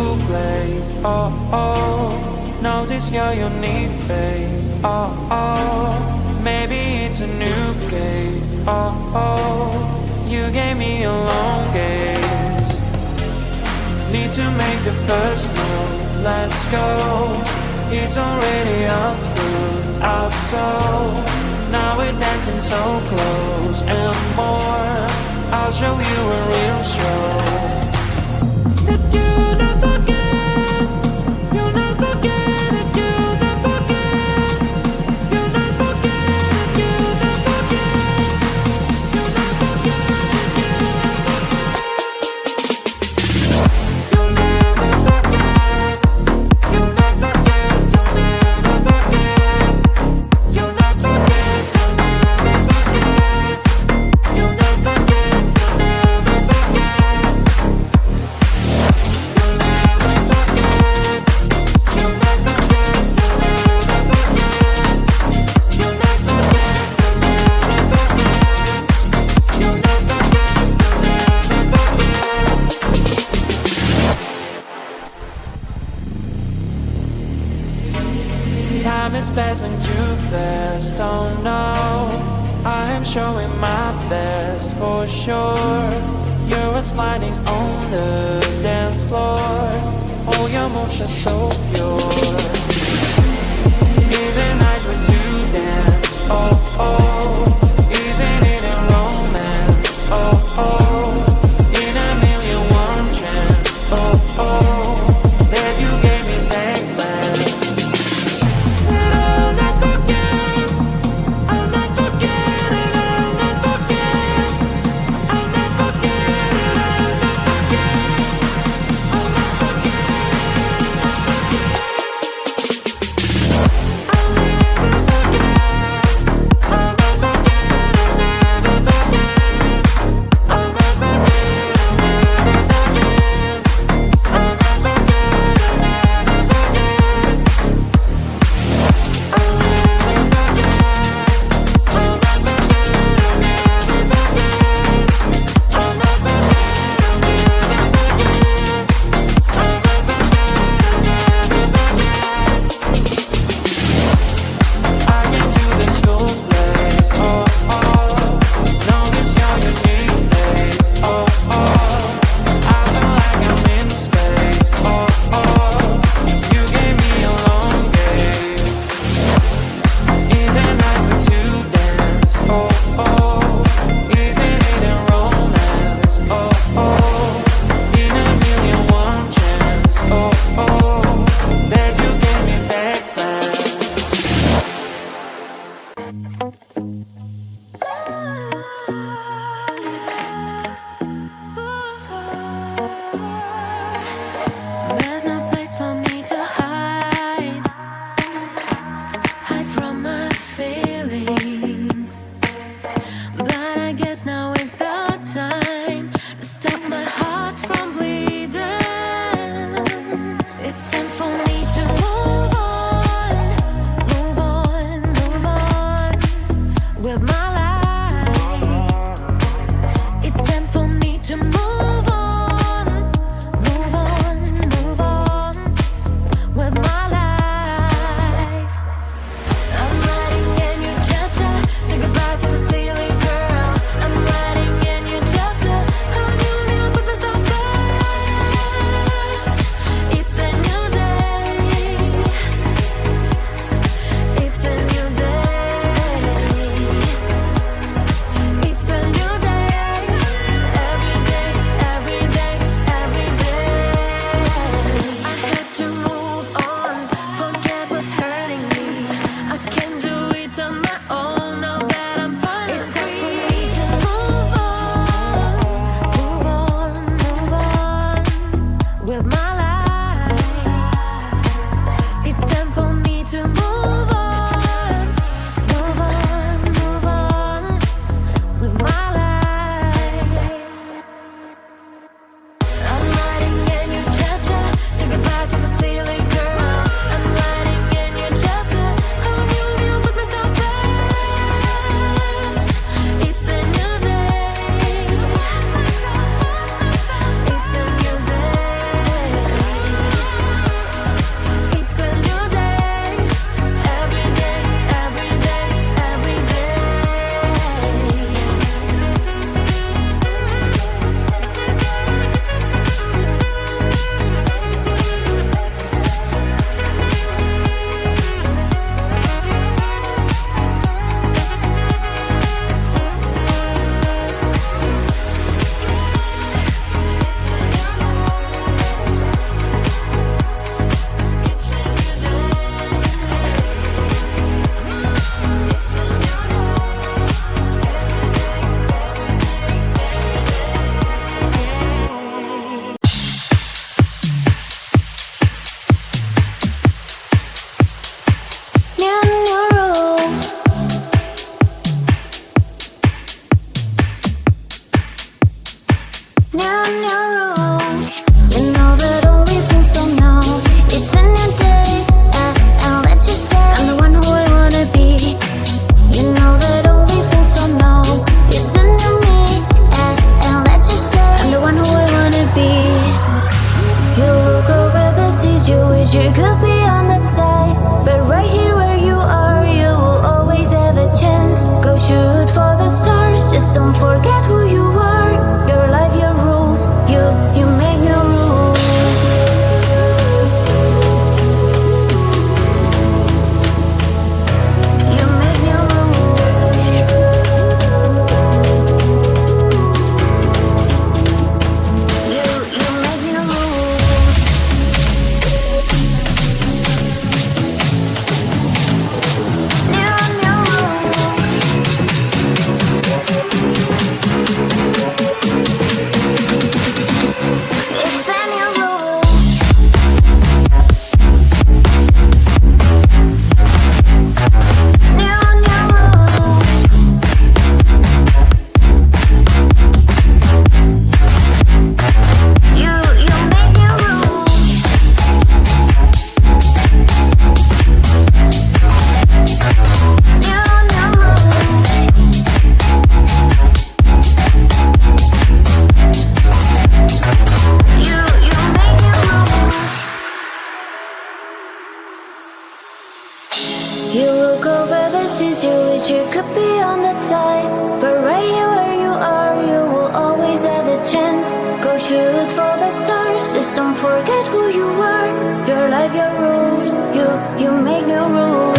to blaze. Oh, oh, notice your unique face. Oh, oh, maybe it's a new gaze. Oh, oh, you gave me a long gaze. Need to make the first move, let's go. It's already up with our soul. Now we're dancing so close and more. I'll show you a real show. That you'll never forget. You'll never forget it. You'll never forget. You'll never forget it. You'll never forget. You'll never forget it. You'll never forget. You'll never forget. You'll never forget. You'll never forget. You'll never forget. You'll never Time is passing too fast, oh no. I am showing my best for sure. You're sliding on the dance floor. All your moves are so pure. In the night when you dance, oh oh. Isn't it a romance, oh oh. In a million one chance, oh oh. That you gave me that glance. That I'll not forget. I'll not forget it. I'll not forget. I'll not forget it. I'll not forget. I'll not forget. wish you could be on that side, but right here where you are, you will always have a chance. Go shoot for the stars, just don't forget who you are. Your life, your rules, you make new rules. You make new rules. You make new rules. New It's the new rules. New rules. You make new rules. New rules. You make new rules. You look over the seas, you wish you could be on that side, but right here where you are, you will always have a chance. Go shoot for the stars, just don't forget who you are. Your life, your rules, you make new rules.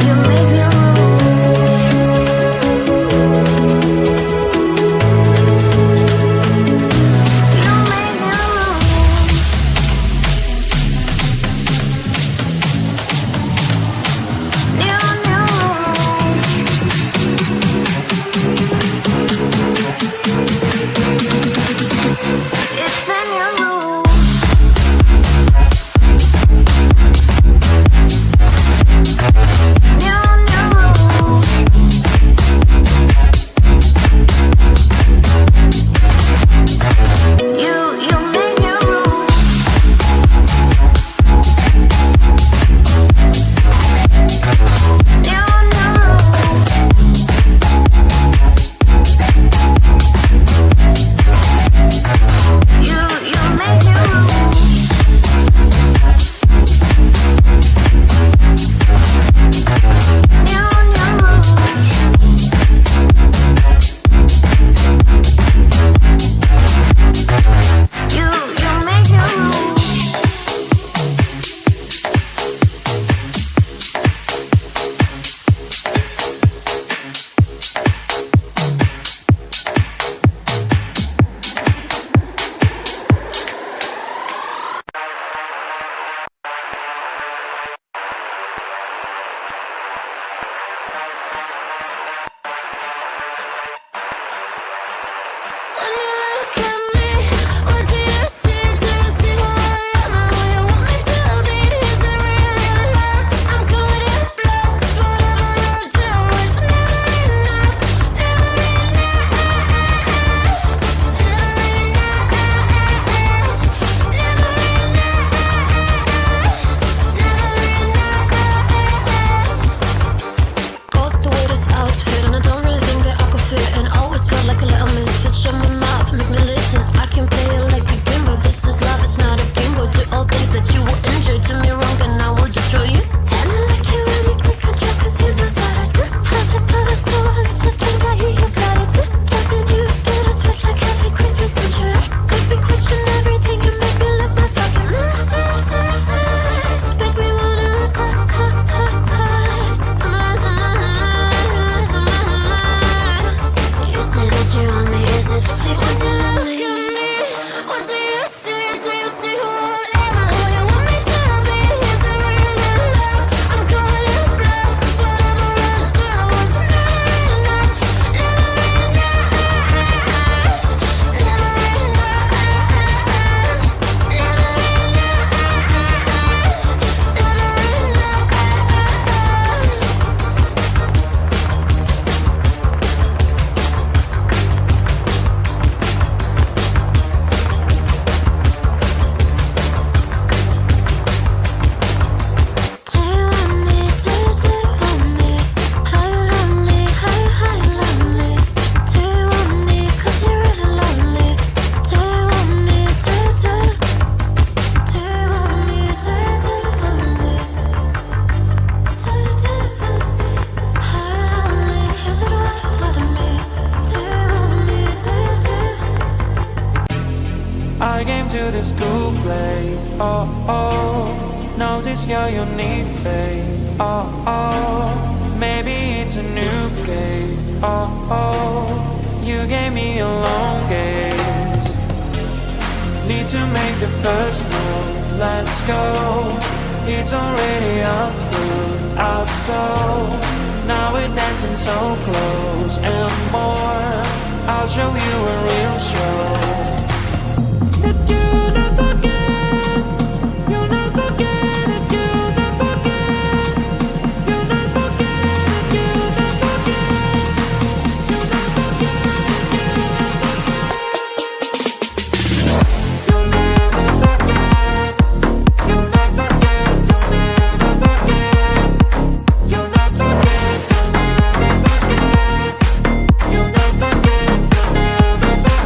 You make new rules. You make new rules. New rules. It's the new into this cool place. Oh, oh, notice your unique face. Oh, oh, maybe it's a new case. Oh, oh, you gave me a long gaze. Need to make the first move, let's go. It's already up with our soul. Now we're dancing so close and more. I'll show you a real show. That you'll never forget. You'll never forget it. You'll never forget. You'll never forget it. You'll never forget. You'll never forget. You'll never forget. You'll never forget. You'll never forget. You'll never forget. You'll never forget. You'll never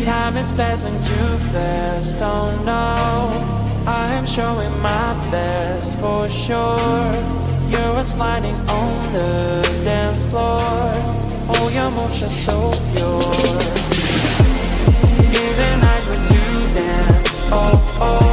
Time is passing too fast, oh no. I am showing my best for sure. You're sliding on the dance floor. All your moves are so pure. Even night with you dance, oh oh.